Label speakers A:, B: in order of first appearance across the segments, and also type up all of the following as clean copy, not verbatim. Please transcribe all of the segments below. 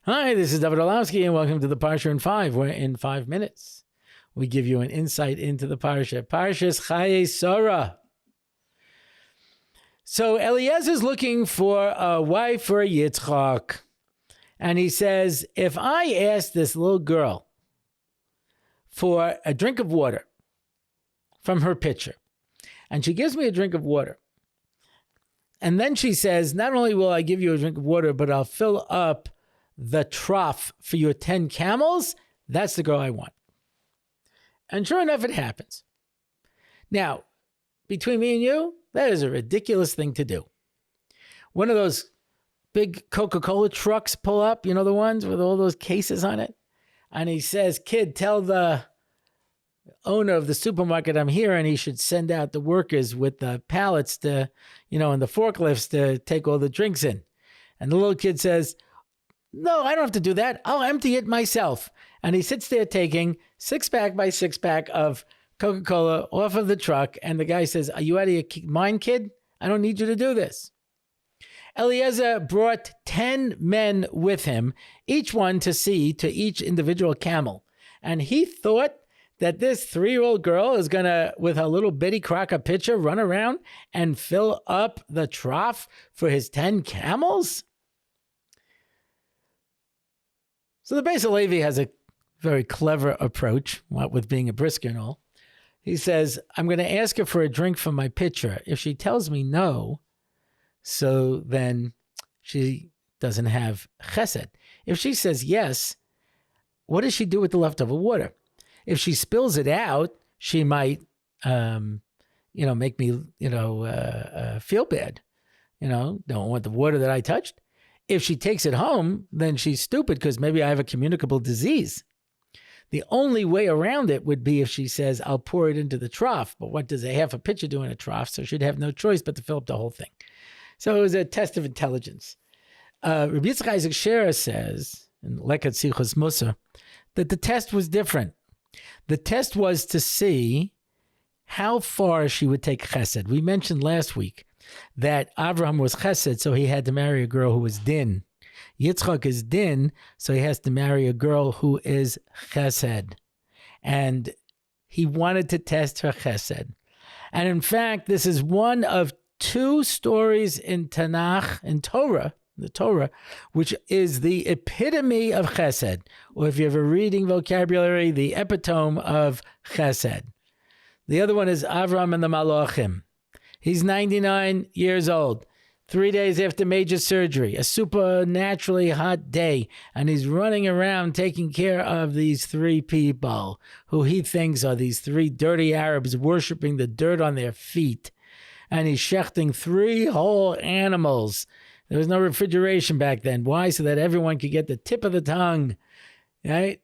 A: Hi, this is David Orlofsky, and welcome to the Parsha in 5, where in 5 minutes we give you an insight into the Parsha. Parsha's Chayei Sarah. So Eliezer's looking for a wife for Yitzchak, and he says, if I ask this little girl for a drink of water from her pitcher, and she gives me a drink of water, and then she says, not only will I give you a drink of water, but I'll fill up the trough for your 10 camels, that's the girl I want. And sure enough, it happens. Now, between me and you, that is a ridiculous thing to do. One of those big Coca-Cola trucks pull up, you know, the ones with all those cases on it. And he says, kid, tell the owner of the supermarket I'm here, and he should send out the workers with the pallets to, you know, and the forklifts to take all the drinks in. And the little kid says, no, I don't have to do that. I'll empty it myself. And he sits there taking 6-pack by 6-pack of Coca-Cola off of the truck. And the guy says, are you out of your mind, kid? I don't need you to do this. Eliezer brought 10 men with him, each one to see to each individual camel. And he thought that this 3-year-old girl is going to, with her little bitty crocker pitcher, run around and fill up the trough for his 10 camels? So the Beis Halevi has a very clever approach, what with being a brisker and all. He says, I'm going to ask her for a drink from my pitcher. If she tells me no, so then she doesn't have chesed. If she says yes, what does she do with the leftover water? If she spills it out, she might, make me, feel bad. Don't want the water that I touched. If she takes it home, then she's stupid because maybe I have a communicable disease. The only way around it would be if she says, I'll pour it into the trough. But what does a half a pitcher do in a trough? So she'd have no choice but to fill up the whole thing. So it was a test of intelligence. Rabbi Yitzchak Isaac Sherer says, in Leket Sichos Musar, that the test was different. The test was to see how far she would take chesed. We mentioned last week that Abraham was chesed, so he had to marry a girl who was din. Yitzchak is din, so he has to marry a girl who is chesed. And he wanted to test her chesed. And in fact, this is one of 2 stories in Tanakh, in Torah, the Torah, which is the epitome of chesed, or if you have a reading vocabulary, the epitome of chesed. The other one is Avram and the Malachim. He's 99 years old, 3 days after major surgery, a supernaturally hot day, and he's running around taking care of these 3 people who he thinks are these 3 dirty Arabs worshiping the dirt on their feet. And he's shechting 3 whole animals. There was no refrigeration back then. Why? So that everyone could get the tip of the tongue, right?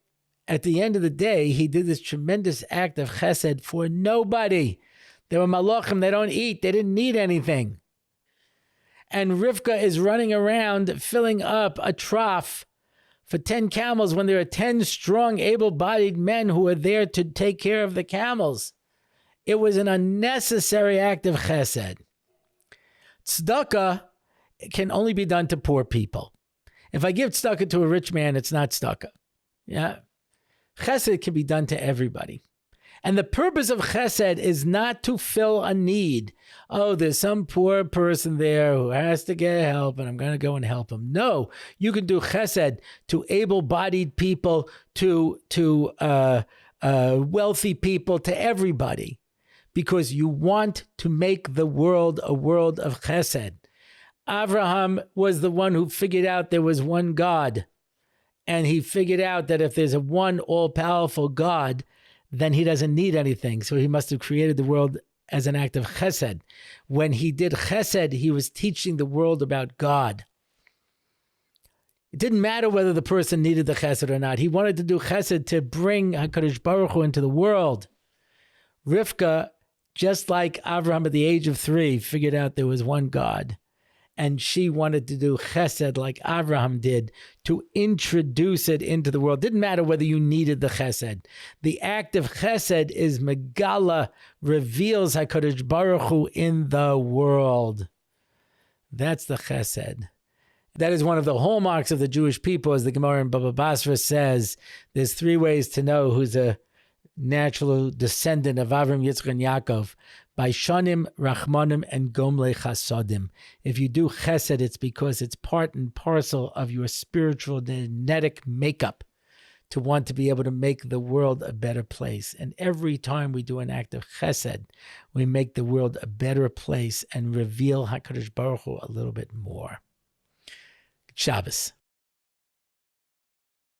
A: At the end of the day, he did this tremendous act of chesed for nobody. They were malachim. They don't eat. They didn't need anything. And Rivka is running around filling up a trough for 10 camels when there are 10 strong, able-bodied men who are there to take care of the camels. It was an unnecessary act of chesed. Tzedakah can only be done to poor people. If I give tzedakah to a rich man, it's not tzedakah. Yeah. Chesed can be done to everybody. And the purpose of chesed is not to fill a need. Oh, there's some poor person there who has to get help, and I'm going to go and help him. No, you can do chesed to able-bodied people, to wealthy people, to everybody, because you want to make the world a world of chesed. Abraham was the one who figured out there was one God, and he figured out that if there's a one all-powerful God, then he doesn't need anything. So he must have created the world as an act of chesed. When he did chesed, he was teaching the world about God. It didn't matter whether the person needed the chesed or not. He wanted to do chesed to bring HaKadosh Baruch Hu into the world. Rivka, just like Avraham at the age of 3, figured out there was one God. And she wanted to do chesed like Avraham did, to introduce it into the world. Didn't matter whether you needed the chesed. The act of chesed is megala, reveals HaKadosh Baruch Hu in the world. That's the chesed. That is one of the hallmarks of the Jewish people, as the Gemara in Baba Basra says. There's 3 ways to know who's a natural descendant of Avram, Yitzchak, and Yaakov: by Shanim, Rachmanim, and Gomle Chasadim. If you do Chesed, it's because it's part and parcel of your spiritual genetic makeup to want to be able to make the world a better place. And every time we do an act of Chesed, we make the world a better place and reveal HaKadosh Baruch Hu a little bit more. Shabbos.